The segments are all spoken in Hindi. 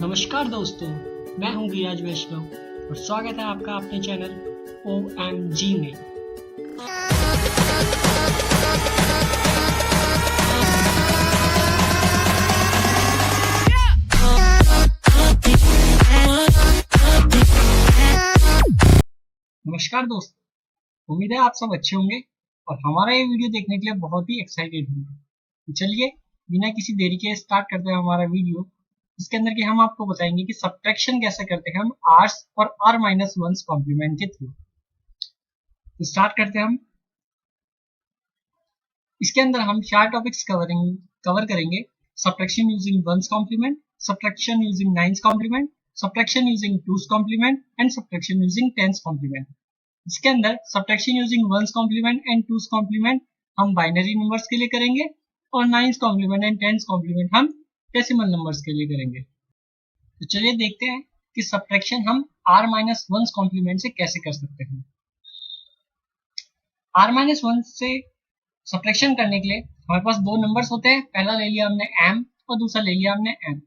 नमस्कार दोस्तों, मैं हूं गिरिराज वैष्णव और स्वागत है आपका अपने चैनल OMG में। नमस्कार दोस्तों, उम्मीद है आप सब अच्छे होंगे और हमारा ये वीडियो देखने के लिए बहुत ही एक्साइटेड होंगे। तो चलिए बिना किसी देरी के स्टार्ट करते हैं हमारा वीडियो, इसके अंदर के हम आपको बताएंगे कि सब्ट्रैक्शन कैसे करते हैं हम आर्स और r-1 कॉम्प्लीमेंट के थ्रू। तो स्टार्ट करते हैं हम। इसके अंदर हम 4 टॉपिक्स कवर करेंगे। Subtraction using 1's complement, subtraction using 9's complement, subtraction using 2's complement and subtraction using 10's complement. इसके अंदर subtraction using 1's complement and 2's complement हम बाइनरी नंबर्स के लिए करेंगे और 9's complement and 10's complement हम डेसिमल नंबर्स के लिए करेंगे। तो चलिए देखते हैं कि सब्ट्रैक्शन हम r-1 कॉम्प्लीमेंट से कैसे कर सकते हैं। r-1 से सब्ट्रैक्शन करने के लिए हमारे पास दो नंबर्स होते हैं, पहला ले लिया हमने m और दूसरा ले लिया हमने n।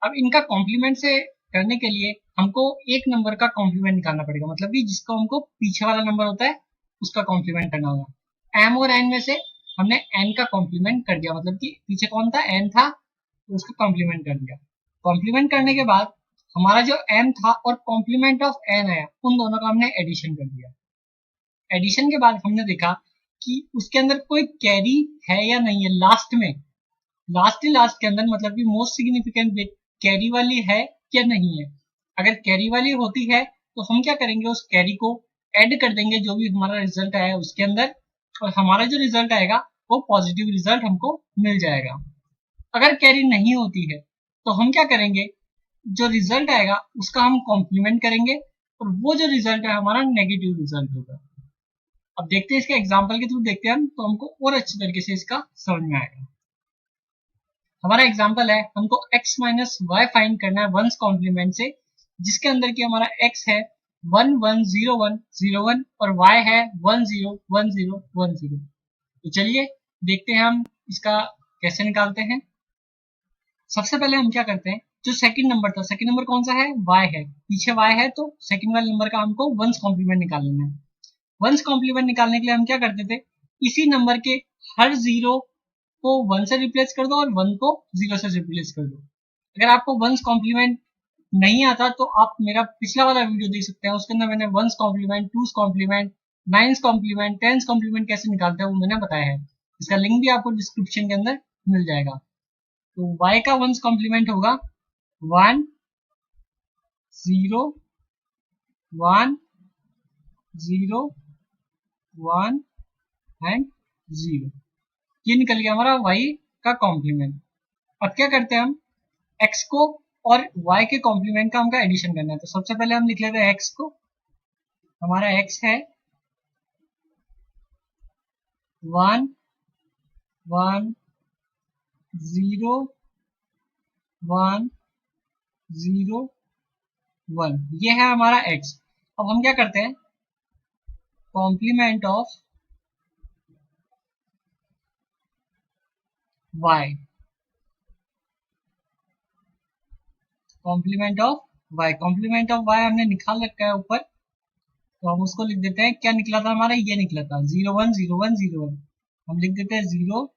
अब इनका कॉम्प्लीमेंट से करने के लिए हमको एक नंबर का कॉम्प्लीमेंट निकालना पड़ेगा, मतलब कि जिसको हमको पीछे वाला नंबर होता है उसका कॉम्प्लीमेंट करना होगा। m और n में से हमने n का कॉम्प्लीमेंट कर दिया, मतलब कि पीछे कौन था, n था, तो उसका कॉम्प्लीमेंट कर दिया। कॉम्प्लीमेंट करने के बाद हमारा जो m था और कॉम्प्लीमेंट ऑफ n आया, उन दोनों का हमने एडिशन कर दिया। एडिशन के बाद हमने देखा कि उसके अंदर कोई कैरी है या नहीं है। लास्ट के अंदर मतलब कि मोस्ट सिग्निफिकेंट बिट कैरी वाली है या नहीं है। अगर कैरी वाली होती है तो हम क्या करेंगे, उस कैरी को ऐड कर देंगे जो भी हमारा रिजल्ट आया उसके अंदर, और हमारा जो रिजल्ट आएगा वो पॉजिटिव रिजल्ट हमको मिल जाएगा। अगर कैरी नहीं होती है तो हम क्या करेंगे, जो रिजल्ट आएगा उसका हम कॉम्प्लीमेंट करेंगे और वो जो रिजल्ट है हमारा नेगेटिव रिजल्ट होगा। अब देखते हैं इसके एग्जांपल के थ्रू देखते हैं हम, तो हमको और अच्छी तरीके से इसका समझ में आएगा। हमारा एग्जांपल है, हमको x माइनस वाई फाइंड करना है 1's कॉम्प्लीमेंट से, जिसके अंदर की हमारा x है 1 1 0 1 0 1 और y है 1 0 1 0 1 0। तो चलिए देखते हैं हम इसका कैसे निकालते हैं। सबसे पहले हम क्या करते हैं, जो सेकंड नंबर था, सेकंड नंबर कौन सा है, y है, पीछे y है, तो सेकंड वाले नंबर का हमको 1's कॉम्प्लीमेंट निकालना है। 1's कॉम्प्लीमेंट निकालने के लिए हम क्या करते थे, इसी नंबर के हर जीरो को 1 से रिप्लेस कर दो और 1 को 0 से रिप्लेस कर दो। अगर आपको 1's कॉम्प्लीमेंट नहीं आता तो आप मेरा पिछला वाला वीडियो देख सकते हैं, उसके अंदर मैंने 1's complement, 2's complement, 9's complement, 10's complement कैसे निकालते हैं वो मैंने बताया है। इसका लिंक भी आपको डिस्क्रिप्शन के अंदर मिल जाएगा। तो y का 1's कॉम्प्लीमेंट होगा 1 0 1 0 1 एंड 0। ये निकल गया हमारा y का कॉम्प्लीमेंट। अब क्या करते हैं, हम x को और y के कॉम्प्लीमेंट का हमका एडिशन करना है। तो सबसे पहले हम लिख लेते हैं x को, हमारा x है 1 1 0 1 0 1, ये है हमारा x। अब हम क्या करते हैं, complement of y, complement of y, complement of y हमने निकाल रखा है ऊपर, तो हम उसको लिख देते हैं। क्या निकला था हमारा, ये निकला था 0 1 0 1 0 1। हम लिख देते हैं 0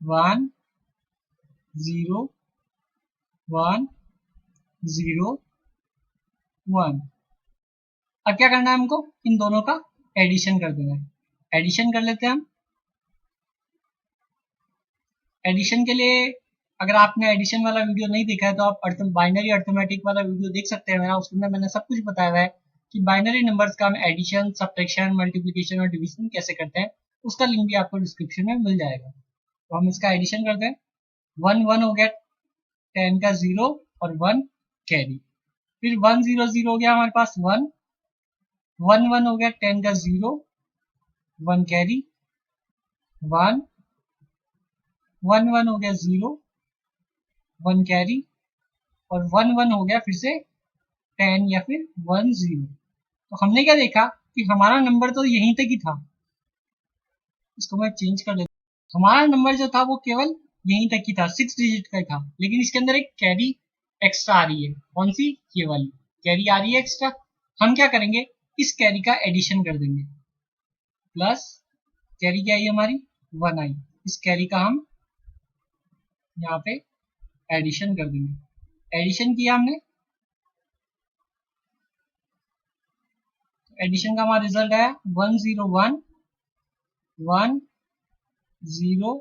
1 0 1 0 1। अब क्या करना है, हमको इन दोनों का एडिशन कर देना है। एडिशन कर लेते हैं हम। एडिशन के लिए अगर आपने एडिशन वाला वीडियो नहीं देखा है तो आप बाइनरी अर्थमेटिक वाला वीडियो देख सकते हैं मेरा, उसके अंदर मैंने सब कुछ बताया हुआ है कि बाइनरी नंबर्स का हम एडिशन, सब्ट्रैक्शन, मल्टीप्लिकेशन और डिवीजन कैसे करते हैं, उसका लिंक भी आपको डिस्क्रिप्शन में मिल जाएगा। तो हम इसका एडिशन करते हैं। 1 1 हो गया 10 का 0 और 1 कैरी, फिर 1 0 0 हो गया हमारे पास 1 1 1 हो गया 10 का 0 1 कैरी, 1 1 1 हो गया 0 1 कैरी और 1 1 हो गया फिर से 10 या फिर 1 0। तो हमने क्या देखा कि हमारा नंबर तो यहीं तक ही था, इसको मैं चेंज कर लेता हूँ। हमारा नंबर जो था वो केवल यहीं तक ही था, 6 डिजिट का ही था, लेकिन इसके अंदर एक कैरी एक्स्ट्रा आ रही है, कौन सी, ये वाली कैरी आ रही है एक्स्ट्रा, हम क्या करेंगे, इस कैरी का एडिशन कर देंगे, प्लस कैरी क्या आई हमारी 1 आई, इस कैरी का हम यहाँ पे एडिशन कर देंगे। एडिशन किया हमने, एडिशन का हमारा रिजल्ट आया 101 1 0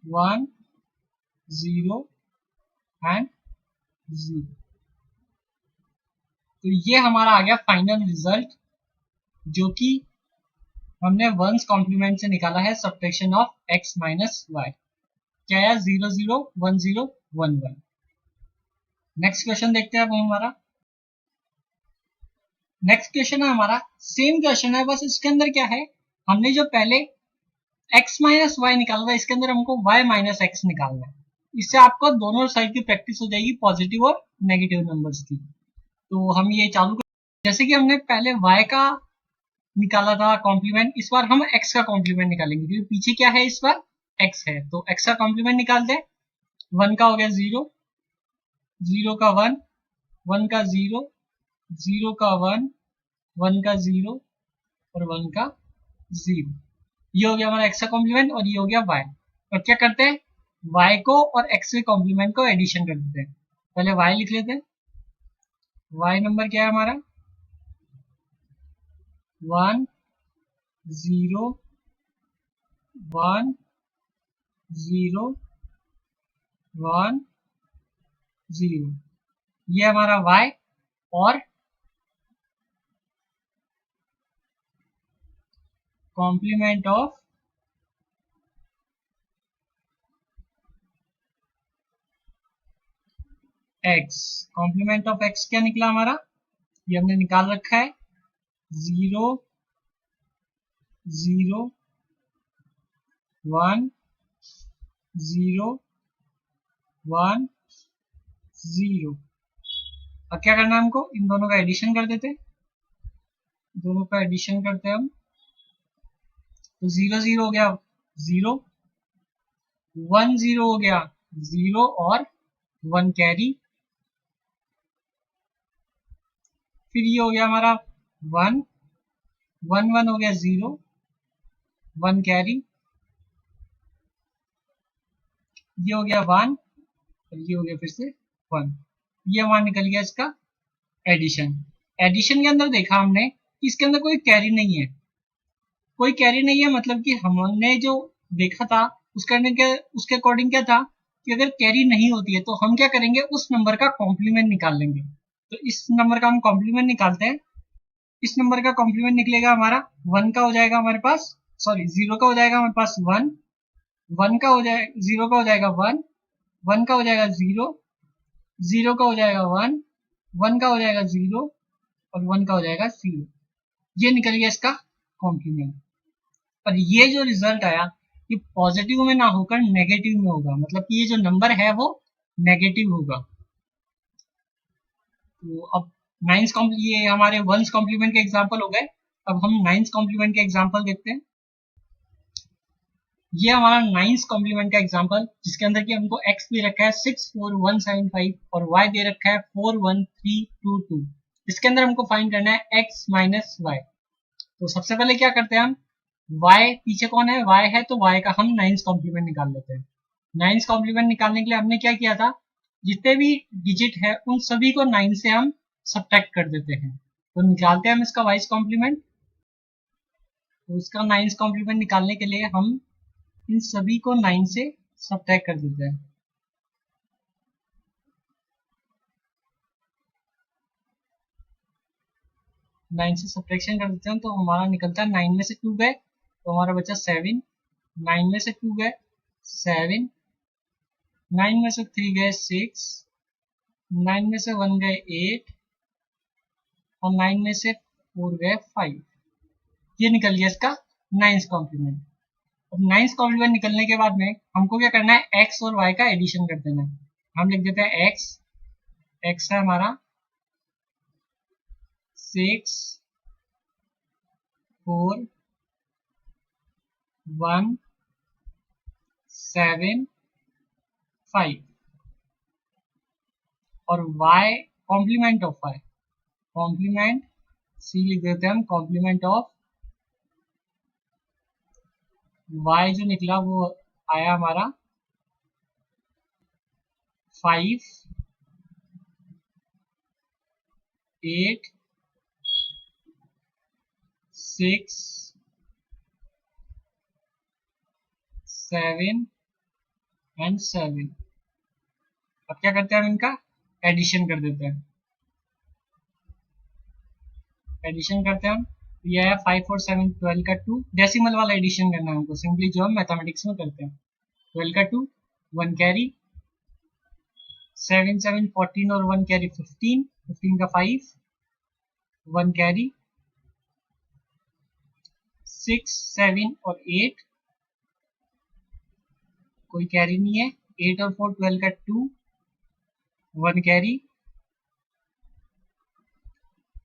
1 0 एंड 0। तो ये हमारा आ गया फाइनल रिजल्ट, जो कि हमने वंस कॉम्प्लीमेंट से निकाला है, subtraction of x minus Y. क्या आया 0 0 1 0 1 1। नेक्स्ट क्वेश्चन देखते हैं अब हमारा। नेक्स्ट क्वेश्चन है हमारा सेम क्वेश्चन है, बस इसके अंदर क्या है, हमने जो पहले x माइनस वाई निकाला था, इसके अंदर हमको y माइनस एक्स निकालना है। इससे आपको दोनों साइड की प्रैक्टिस हो जाएगी, पॉजिटिव और नेगेटिव नंबर्स की। तो हम ये चालू कर, जैसे कि हमने पहले y का निकाला था कॉम्प्लीमेंट, इस बार हम x का कॉम्प्लीमेंट निकालेंगे, क्योंकि पीछे क्या है, इस बार x है, तो x का कॉम्प्लीमेंट निकालते हैं। 1 का हो गया 0, 0 का 1, 1 का 0, 0 का 1, 1 का 0 और 1 का 0। ये हो गया हमारा x का कॉम्प्लीमेंट और ये हो गया y। और क्या करते हैं, y को और x के कॉम्प्लीमेंट को एडिशन कर देते हैं। पहले y लिख लेते हैं, y नंबर क्या है हमारा 1 0 1 0 1 0, ये हमारा y। और complement of x, complement of x क्या निकला हमारा, ये हमने निकाल रखा है 0 0 1 0 1 0। अब क्या करना है हमको, इन दोनों का एडिशन कर देते हैं, दोनों का एडिशन करते हैं हम, तो 0 0 हो गया 0, 1 0 हो गया 0 और 1 कैरी, फिर ये हो गया हमारा 1 1 1 हो गया 0 1 कैरी, ये हो गया 1 और ये हो गया फिर से 1। ये हमारा निकल गया इसका एडिशन। एडिशन के अंदर देखा हमने कि इसके अंदर कोई कैरी नहीं है, कोई कैरी नहीं है, मतलब कि हमने जो देखा था उसके अकॉर्डिंग क्या था कि अगर कैरी नहीं होती है तो हम क्या करेंगे, उस नंबर का कॉम्प्लीमेंट निकाल लेंगे। तो इस नंबर का हम कॉम्प्लीमेंट निकालते हैं, इस नंबर का कॉम्प्लीमेंट निकलेगा हमारा 1 का हो जाएगा हमारे पास, सॉरी 0 का हो जाएगा हमारे पास 1, 1 का हो जाएगा 0 का हो जाएगा 1, 1 का हो जाएगा 0, 0 का हो जाएगा 1, 1 का हो जाएगा 0 और 1 का हो जाएगा 0। ये निकल गया इसका कॉम्प्लीमेंट। और ये जो रिजल्ट आया, ये पॉजिटिव में ना होकर नेगेटिव में होगा, मतलब कि ये जो नंबर है वो नेगेटिव होगा। तो अब नाइन्थ ये हमारे वंस कॉम्प्लीमेंट के एग्जांपल हो गए। अब हम नाइन्थ कॉम्प्लीमेंट के एग्जांपल देखते हैं। ये हमारा नाइन्थ कॉम्प्लीमेंट का एग्जांपल, जिसके अंदर कि हमको x दे रखा है 64175 और y दे रखा है 41322। इसके अंदर हमको फाइंड करना है x माइनस वाई। तो सबसे पहले क्या करते हैं हम, y पीछे कौन है, y है, तो y का हम नाइन्थ कॉम्प्लीमेंट निकाल लेते हैं। नाइन्थ कॉम्प्लीमेंट निकालने के लिए हमने क्या किया था, जितने भी डिजिट है उन सभी को 9 से हम सब्ट्रैक्ट कर देते हैं। तो निकालते हैं हम इसका वाइस कॉम्प्लीमेंट। तो इसका नाइन्थ कॉम्प्लीमेंट निकालने के लिए हम इन सभी को 9 से सब्ट्रैक्ट कर देते हैं। नाइन से सब्ट्रैक्शन कर देते हैं तो हमारा निकलता है 9 में से 2 गए तो हमारा बचा 7, 9 में से 2 गए 7, 9 में से 3 गए 6, 9 में से 1 गए 8 और 9 में से 4 गए 5। ये निकल गया इसका नाइन्थ कॉम्प्लीमेंट। अब नाइन्थ कॉम्प्लीमेंट निकलने के बाद में हमको क्या करना है, x और y का एडिशन कर देना है। हम लिख देते हैं x है हमारा 6 4 1 7 5। और y complement of y, complement C लिख देते हैं हम, कॉम्प्लीमेंट ऑफ y जो निकला वो आया हमारा 5, 8, 6, 7 एंड 7। अब क्या करते हैं हम इनका एडिशन कर देते हैं, एडिशन करते हैं हम, ये है 5 और 7 12 का 2, डेसिमल वाला एडिशन करना है हमको, सिंपली जो हम मैथमेटिक्स में करते हैं। 12 का 2, 1 कैरी, 7 7 14 और 1 कैरी 15, 15 का 5, 1 कैरी, 6 7 और 8, कोई कैरी नहीं है, 8 और 4 12 का 2, 1 कैरी,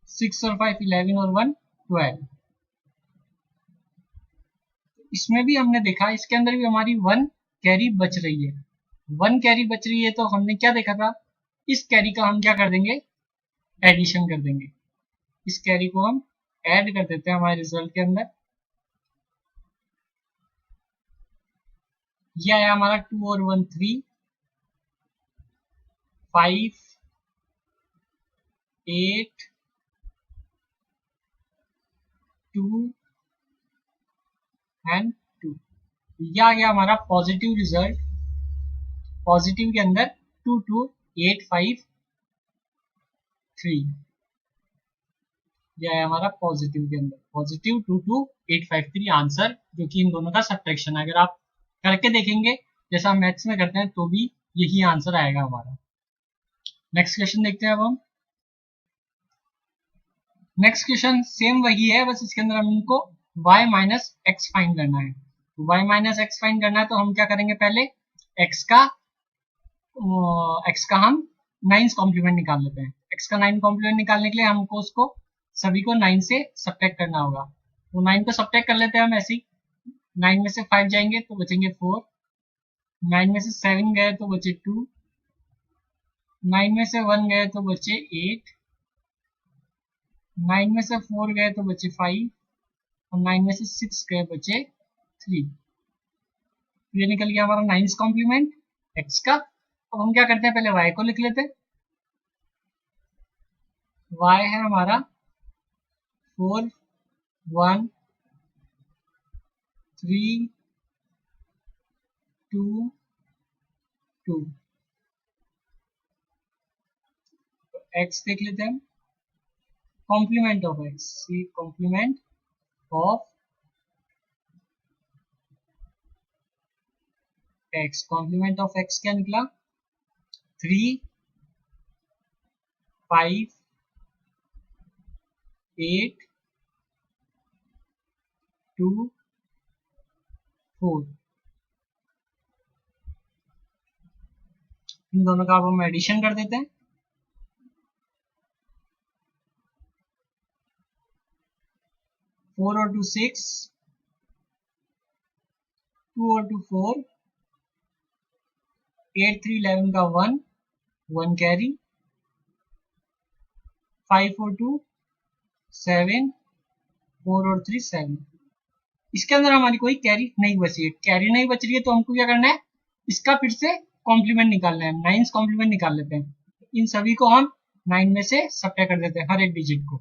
6 और 5 11 और 1 12। इसमें भी हमने देखा, इसके अंदर भी हमारी 1 कैरी बच रही है, 1 कैरी बच रही है, तो हमने क्या देखा था, इस कैरी का हम क्या कर देंगे, एडिशन कर देंगे, इस कैरी को हम ऐड कर देते हैं हमारे रिजल्ट के अंदर। यह आया हमारा 2 और 1 3, 5 8 2 एंड 2। यह आ गया हमारा पॉजिटिव रिजल्ट, पॉजिटिव के अंदर 2 2 8 5 3, यह है हमारा पॉजिटिव के अंदर, पॉजिटिव 2 2 8 5 3 आंसर, जो कि इन दोनों का सब्ट्रैक्शन है। अगर आप करके देखेंगे जैसा हम मैथ्स में करते हैं तो भी यही आंसर आएगा हमारा। नेक्स्ट क्वेश्चन देखते हैं अब हम। नेक्स्ट क्वेश्चन सेम वही है, बस इसके अंदर हमको y माइनस एक्स फाइंड करना है। तो y माइनस एक्स फाइंड करना है तो हम क्या करेंगे, पहले x का हम 9 कॉम्प्लीमेंट निकाल लेते हैं। x का 9 कॉम्प्लीमेंट निकालने के लिए हमको उसको सभी को 9 से सब्ट्रैक्ट करना होगा। तो 9 को सब्ट्रैक्ट कर लेते हैं हम ऐसे ही, 9 में से 5 जाएंगे तो बचेंगे 4, 9 में से 7 गए तो बचे 2, 9 में से 1 गए तो बचे 8, 9 में से 4 गए तो बचे 5 और 9 में से 6 गए बचे 3। ये निकल गया हमारा 9 कॉम्प्लीमेंट x का। अब हम क्या करते हैं, पहले y को लिख लेते हैं। y है हमारा 4 1 3 2 2। तो x देख लेते हैं, complement of x, C complement of x, complement of x क्या निकला, 3 5 8 2 4। इन दोनों का अब हम एडिशन कर देते हैं। 4 और 2 6, 2 और 2 4, 8 3 11 का 1, 1 कैरी, 5 और 2 7, 4 और 3 7। इसके अंदर हमारी कोई कैरी नहीं बची है, कैरी नहीं बच रही है तो हमको क्या करना है, इसका फिर से कॉम्प्लीमेंट निकालना है, 9 कॉम्प्लीमेंट निकाल लेते हैं। इन सभी को हम 9 में से सब्ट्रैक्ट कर देते हैं, हर एक डिजिट को।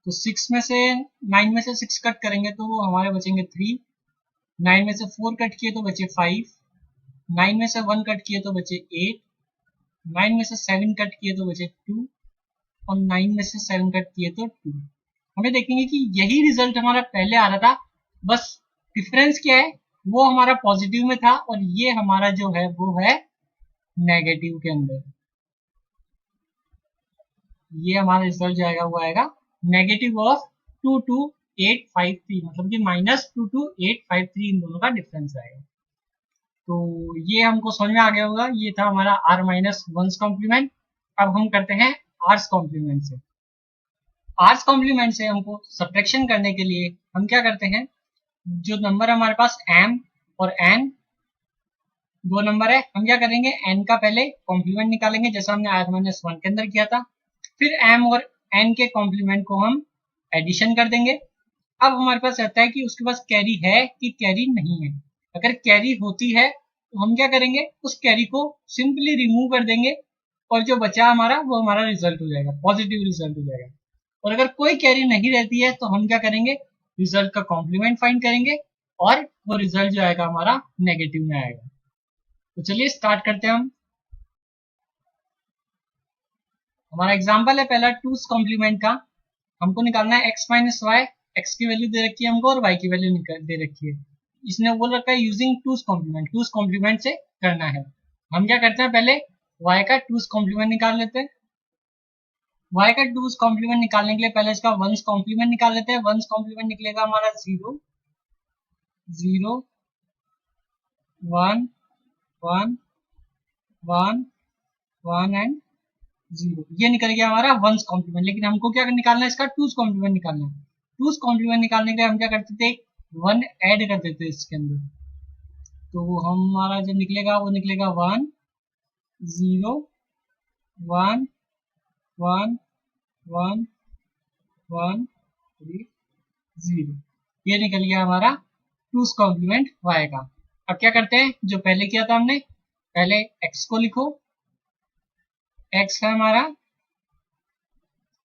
तो 6 में से 9 में से 6 कट करेंगे तो वो हमारे बचेंगे 3, 9 में से 4 कट किए तो बचे 5, 9 में से 1 कट किए तो बचे 8, 9 में से 7 कट किए तो बचे 2 और 9 में से 7 कट किए तो 2। हमें देखेंगे कि यही रिजल्ट हमारा पहले आ रहा था, बस डिफरेंस क्या है, वो हमारा पॉजिटिव में था और ये हमारा जो है वो है नेगेटिव के अंदर। ये हमारा रिजल्ट जो आएगा वो आएगा नेगेटिव ऑफ 22853, मतलब कि -22853, इन दोनों का डिफरेंस आएगा। तो ये हमको समझ में आ गया होगा, ये था हमारा r माइनस 1 कॉम्प्लीमेंट। अब हम करते हैं r कॉम्प्लीमेंट से। r कॉम्प्लीमेंट से हमको सब्ट्रैक्शन करने के लिए हम क्या करते हैं, जो नंबर हमारे पास m और n दो नंबर है, हम क्या करेंगे n का पहले कॉम्प्लीमेंट निकालेंगे जैसा हमने r-1 के अंदर किया था, फिर m और n के कॉम्प्लीमेंट को हम एडिशन कर देंगे। अब हमारे पास रहता है कि उसके पास कैरी है कि कैरी नहीं है। अगर कैरी होती है तो हम क्या करेंगे, उस कैरी को सिंपली रिमूव कर देंगे और जो बचा हमारा वो हमारा रिजल्ट हो जाएगा, पॉजिटिव रिजल्ट हो जाएगा। और अगर कोई कैरी नहीं रहती है तो हम क्या करेंगे, रिजल्ट का कॉम्प्लीमेंट फाइंड करेंगे और वो रिजल्ट जो आएगा हमारा नेगेटिव में आएगा। तो चलिए स्टार्ट करते हैं हम। हमारा एग्जांपल है पहला टूस कॉम्प्लीमेंट का। हमको निकालना है x माइनस वाई, एक्स की वैल्यू दे रखी है हमको और y की वैल्यू दे रखी है। इसने बोल रखा है यूजिंग टूस कॉम्प्लीमेंट से करना है। हम क्या करते हैं, पहले y का टूस कॉम्प्लीमेंट निकाल लेते हैं। y का टूस कॉम्प्लीमेंट निकालने के लिए पहले इसका वंस कॉम्प्लीमेंट निकाल लेते हैं। वंस कॉम्प्लीमेंट निकलेगा हमारा 0 0 1 1 1 1 एंड 0, ये निकल गया हमारा वंस कॉम्प्लीमेंट। लेकिन हमको क्या निकालना है, इसका टूस कॉम्प्लीमेंट निकालना है। टूस कॉम्प्लीमेंट निकालने के लिए हम क्या करते थे, 1 ऐड कर देते इसके अंदर, तो वो हमारा जो निकलेगा वो निकलेगा 1 0 1 1 1 1 3 0, ये निकल गया हमारा टूस कॉम्प्लीमेंट y का। अब क्या करते हैं, जो पहले किया था हमने, पहले x को लिखो। x है हमारा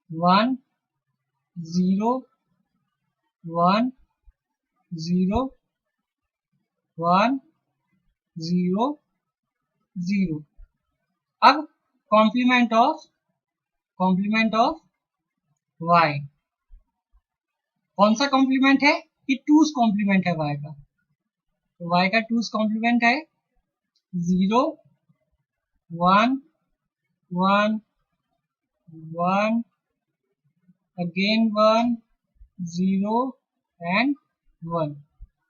1 0 1 0 1 0 0। अब कॉम्प्लीमेंट ऑफ y, कौन सा कॉम्प्लीमेंट है, कि टूस कॉम्प्लीमेंट है y का। तो y का टूस कॉम्प्लीमेंट है 0 1 1 1 अगेन 1 0 एंड 1।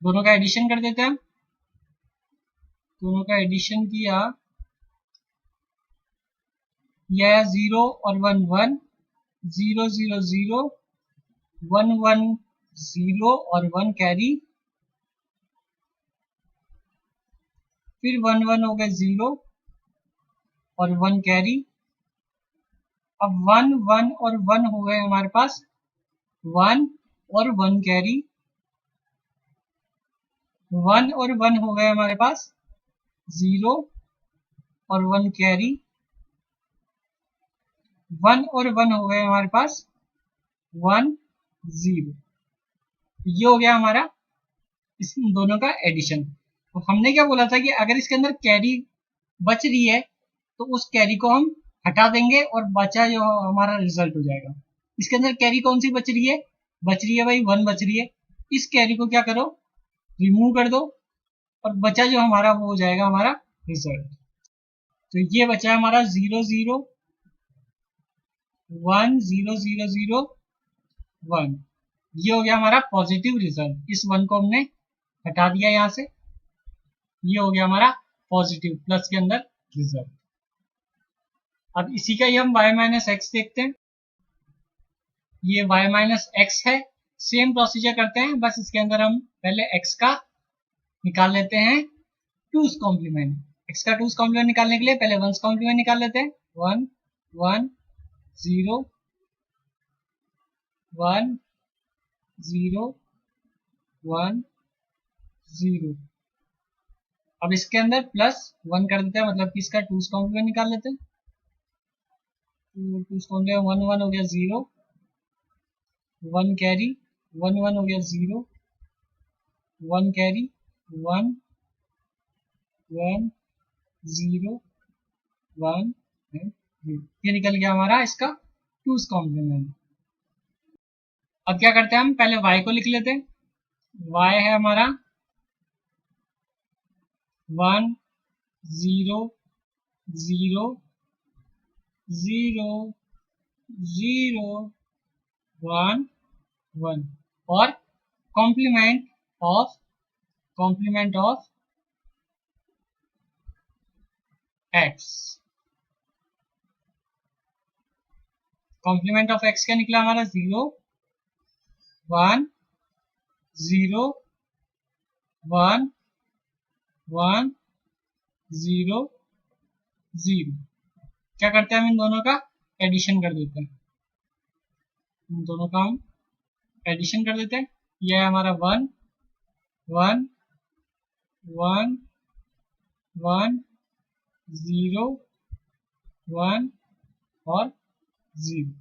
दोनों का एडिशन कर देते हैं हम। दोनों का एडिशन किया, यह 0 और 1 1 0 0 0 1 1 0 और 1 कैरी, फिर 1 1 हो गए 0 और 1 कैरी। अब 1 1 और 1 हो गए हमारे पास 1 और 1 कैरी, 1 और 1 हो गए हमारे पास 0 और 1 कैरी, 1 और 1 हो गए हमारे पास 1 0। ये हो गया हमारा इस दोनों का एडिशन। तो हमने क्या बोला था कि अगर इसके अंदर कैरी बच रही है तो उस कैरी को हम हटा देंगे और बचा जो हमारा रिजल्ट हो जाएगा। इसके अंदर कैरी कौन सी बच रही है, भाई 1 बच रही है। इस कैरी को क्या करो, रिमूव कर दो और बचा जो हमारा वो हो जाएगा हमारा रिजल्ट। तो ये बचा हमारा 0 0 1 0 0 0 1। ये हो गया हमारा पॉजिटिव रिजल्ट। इस 1 को हमने हटा दिया यहाँ से, ये हो गया हमारा पॉजिटिव प्लस के अंदर रिजल्ट। अब इसी का ही हम y माइनस एक्स देखते हैं। ये y माइनस एक्स है, सेम प्रोसीजर करते हैं, बस इसके अंदर हम पहले x का निकाल लेते हैं टूस कॉम्प्लीमेंट। x का टूस कॉम्प्लीमेंट निकालने के लिए पहले वंस कॉम्प्लीमेंट निकाल लेते हैं। 1 1 0 1 0 1 0। अब इसके अंदर प्लस 1 कर देते हैं, मतलब कि इसका टूस कॉम्प्लीमेंट निकाल लेते हैं। टूस कॉम्प्लीमेंट 1 1 हो गया 0, 1 कैरी, 1 1 हो गया 0, 1 कैरी, 1 1 0 1 0। ये निकल गया हमारा इसका टूस कॉम्प्लीमेंट। अब क्या करते हैं, हम पहले y को लिख लेते हैं। y है हमारा 1 0 0 0 0 1 1 और complement of x। Complement of x क्या निकला हमारा 0 1 0 1 1 0 0। क्या करते हैं हम इन दोनों का एडिशन कर देते हैं, इन दोनों का हम एडिशन कर देते हैं। यह है हमारा 1 1 1 1 0 1 और 0।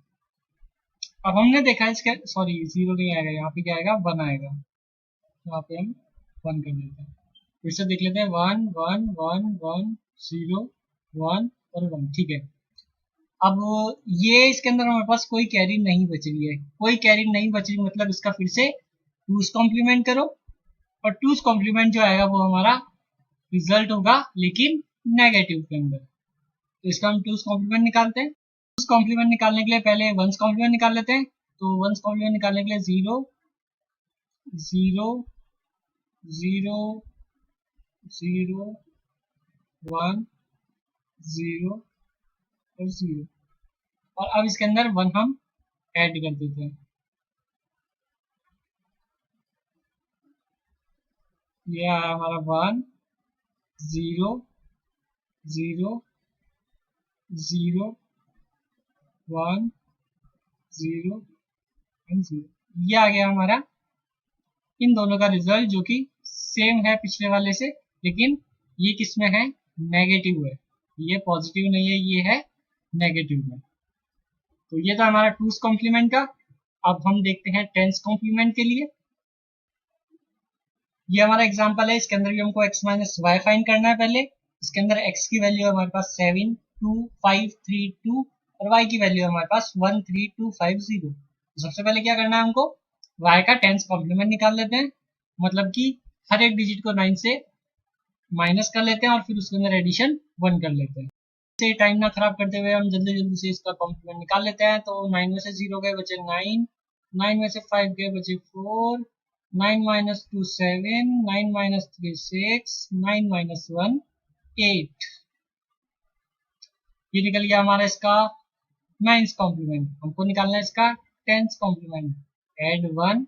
अब हमने देखा इसके, सॉरी 0 नहीं आएगा, यहाँ पे क्या आएगा 1 आएगा, यहाँ पे हम 1 कर देते हैं। फिर से देख लेते हैं 1 1 1 1 0 1 और 1। ठीक है, अब ये इसके अंदर हमारे पास कोई कैरी नहीं बच रही है, कोई कैरी नहीं बच रही मतलब इसका फिर से 2's कॉम्प्लीमेंट करो, और 2's कॉम्प्लीमेंट जो आएगा वो हमारा रिजल्ट होगा लेकिन नेगेटिव के अंदर। तो इसका हम 2's कॉम्प्लीमेंट निकालते हैं। 2's कॉम्प्लीमेंट निकालने के लिए पहले 1's कॉम्प्लीमेंट निकाल लेते हैं। तो 1's कॉम्प्लीमेंट निकालने के लिए 0 0 0 0 1 0 और 0, और अब इसके अंदर 1 हम ऐड कर देते हैं। ये आया हमारा 1 0 0 0 1 0 एंड 0। ये आ गया हमारा इन दोनों का रिजल्ट, जो कि सेम है पिछले वाले से, लेकिन ये किस में है, नेगेटिव है। ये पॉजिटिव नहीं है, ये है नेगेटिव में। तो ये था हमारा 2's कॉम्प्लीमेंट का। अब हम देखते हैं 10's कॉम्प्लीमेंट के लिए। ये हमारा एग्जांपल है, इसके अंदर भी हमको x माइनस वाई फाइंड करना है। पहले इसके अंदर x की वैल्यू है हमारे पास 7 2 5 3 2 और y की वैल्यू है हमारे पास 1 3 2 5 0। सबसे पहले क्या करना है हमको, y का 10's कॉम्प्लीमेंट निकाल लेते हैं, मतलब कि हर एक डिजिट को 9 से माइनस कर लेते हैं और फिर उसके अंदर एडिशन 1 कर लेते हैं। से टाइम ना खराब करते हुए हम जल्दी जल्दी से इसका कॉम्प्लीमेंट निकाल लेते हैं। तो 9 में से 0 गए बचे 9, 9 में से 5 गए बचे 4, 9 माइनस 2 7, 9 माइनस 3 6, 9 माइनस 1 8। ये निकल गया हमारा इसका 9's कॉम्प्लीमेंट। हमको निकालना है इसका 10's कॉम्प्लीमेंट। एड 1,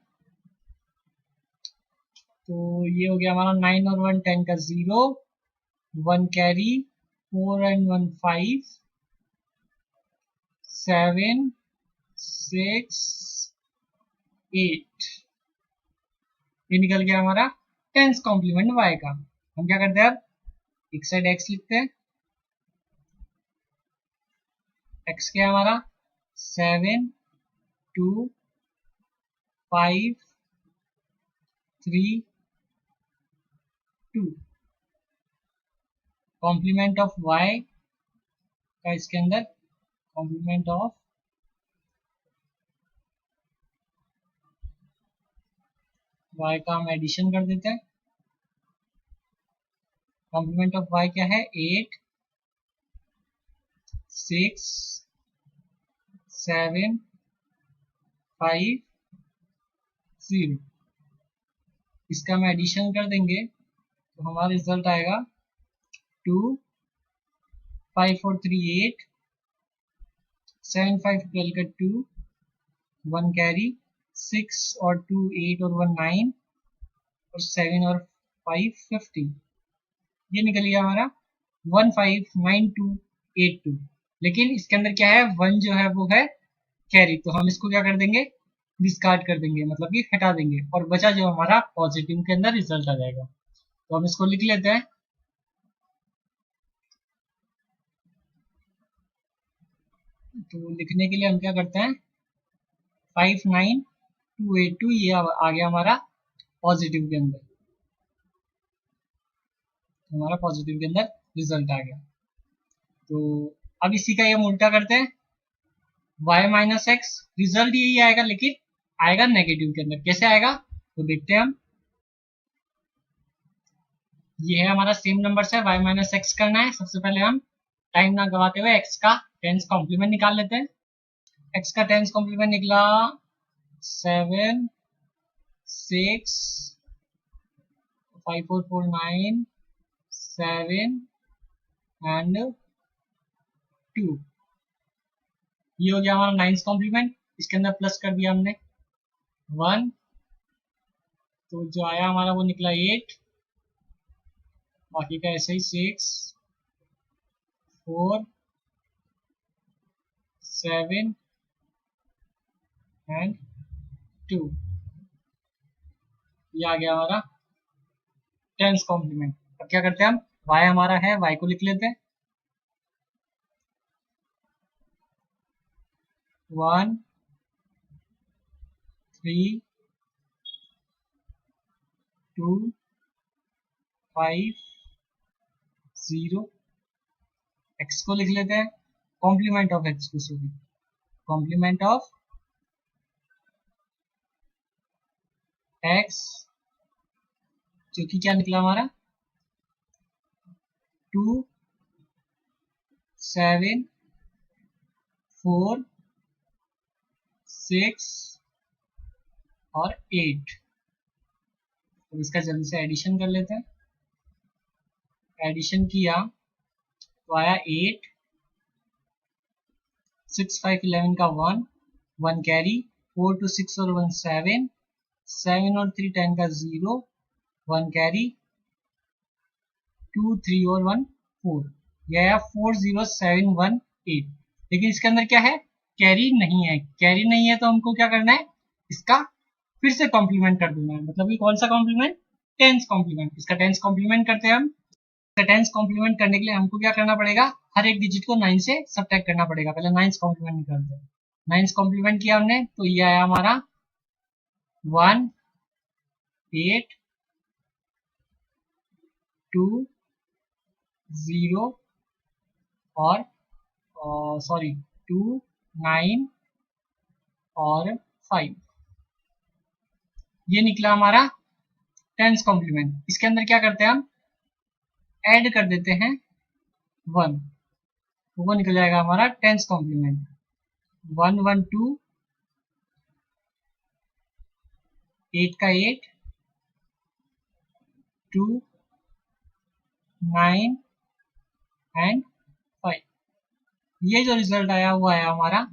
तो ये हो गया हमारा 9 और 1 10 का 0, 1 कैरी, 4 and 1 5, 7 6 8। ये निकल गया हमारा 10's कॉम्प्लीमेंट y का। हम क्या करते हैं, अब एक साइड x लिखते हैं। x क्या है हमारा 7 2 5 3 2। कॉम्प्लीमेंट ऑफ y का इसके अंदर कॉम्प्लीमेंट ऑफ y का हम एडिशन कर देते हैं। कॉम्प्लीमेंट ऑफ y क्या है 8 6 7 5 0। इसका हम एडिशन कर देंगे तो हमारा रिजल्ट आएगा 2 5 4 3 8, 7 5 12 का 2, 1 कैरी, 6 और 2 8 और 1 9 और 7 और 5 15। ये निकल गया हमारा 159282। लेकिन इसके अंदर क्या है, 1 जो है वो है कैरी, तो हम इसको क्या कर देंगे, डिस्कार्ड कर देंगे, मतलब कि हटा देंगे, और बचा जो हमारा पॉजिटिव के अंदर रिजल्ट आ जाएगा। तो हम इसको लिख लेते हैं। तो लिखने के लिए हम क्या करते हैं, 59282 ये आ गया हमारा पॉजिटिव के अंदर, हमारा पॉजिटिव के अंदर रिजल्ट आ गया। तो अब इसी का ये हम उल्टा करते हैं, y माइनस एक्स, रिजल्ट यही आएगा लेकिन आएगा नेगेटिव के अंदर। कैसे आएगा तो देखते हैं हम। ये है हमारा सेम नंबर से y माइनस एक्स करना है। सबसे पहले हम टाइम ना गवाते हुए x का 10's कॉम्प्लीमेंट निकाल लेते हैं। x का 10's कॉम्प्लीमेंट निकला 7 6 5 4 4 9 7 एंड 2। ये हो गया हमारा 9's कॉम्प्लीमेंट। इसके अंदर प्लस कर दिया हमने 1, तो जो आया हमारा वो निकला 8, बाकी का ऐसे ही 6 4 7 एंड 2। ये आ गया हमारा टेंस कॉम्प्लीमेंट। अब क्या करते हैं हम, y हमारा है, y को लिख लेते हैं 1 3 2 5 0। x को लिख लेते हैं कॉम्प्लीमेंट ऑफ x को, सॉरी कॉम्प्लीमेंट ऑफ x, जो कि क्या निकला हमारा 2 7 4 6 और 8। तो इसका जल्दी से एडिशन कर लेते हैं। एडिशन किया तो आया 8 6 5 11 का 1 1 कैरी, 4 2 6 और 1 7 7 और 3 10 का 0 1 कैरी, 2 3 और 1 4। यह आया 4 0 7 1 8। लेकिन इसके अंदर क्या है, कैरी नहीं है। कैरी नहीं है तो हमको क्या करना है, इसका फिर से कॉम्प्लीमेंट कर देना है। मतलब ये कौन सा कॉम्प्लीमेंट, टेंस कॉम्प्लीमेंट। इसका टेंस कॉम्प्लीमेंट करते हैं हम। इसका टेंस कॉम्प्लीमेंट करने के लिए हमको क्या करना पड़ेगा, हर एक डिजिट को 9 से सब्ट्रैक्ट करना पड़ेगा। पहले 9 कॉम्प्लीमेंट निकालते हैं। 9 कॉम्प्लीमेंट किया हमने तो ये आया हमारा 1 8 2 0 और सॉरी 2 9 और 5। ये निकला हमारा टेंस कॉम्प्लीमेंट। इसके अंदर क्या करते हैं हम, ऐड कर देते हैं 1, तो वो निकल जाएगा हमारा टेंस कॉम्प्लीमेंट। 1 1 2 8 का 8 2 9 एंड 5। ये जो रिजल्ट आया वो आया हमारा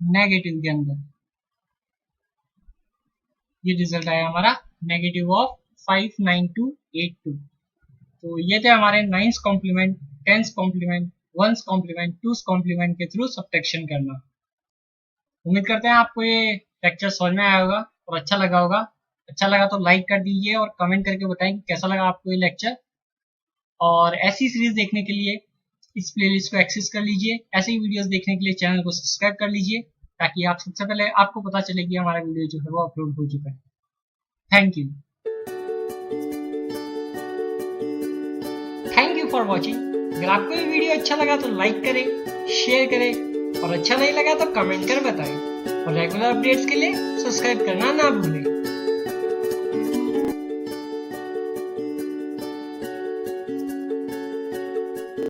नेगेटिव के अंदर। ये रिजल्ट आया हमारा नेगेटिव ऑफ 59282। तो ये थे हमारे 9th complement, 10th complement, 1st complement, 2nd complement के थ्रू सब्ट्रैक्शन करना। उम्मीद करते हैं आपको ये लेक्चर समझ में आया होगा और अच्छा लगा होगा। अच्छा लगा तो लाइक कर दीजिए और कमेंट करके बताएं कि कैसा लगा आपको ये लेक्चर। और ऐसी सीरीज देखने के लिए इस प्लेलिस्ट को एक्सेस कर लीजिए। ऐसे ही वीडियोस देखने के लिए चैनल को सब्सक्राइब कर लीजिए, ताकि आप सबसे पहले आपको पता चले कि हमारा वीडियो जो है वो अपलोड हो चुका है। Thank you for watching. अगर आपको ये वीडियो अच्छा लगा तो लाइक करें, शेयर करें और अच्छा नहीं लगा तो कमेंट कर बताएं। और रेगुलर अपडेट्स के लिए सब्सक्राइब करना ना भूलें।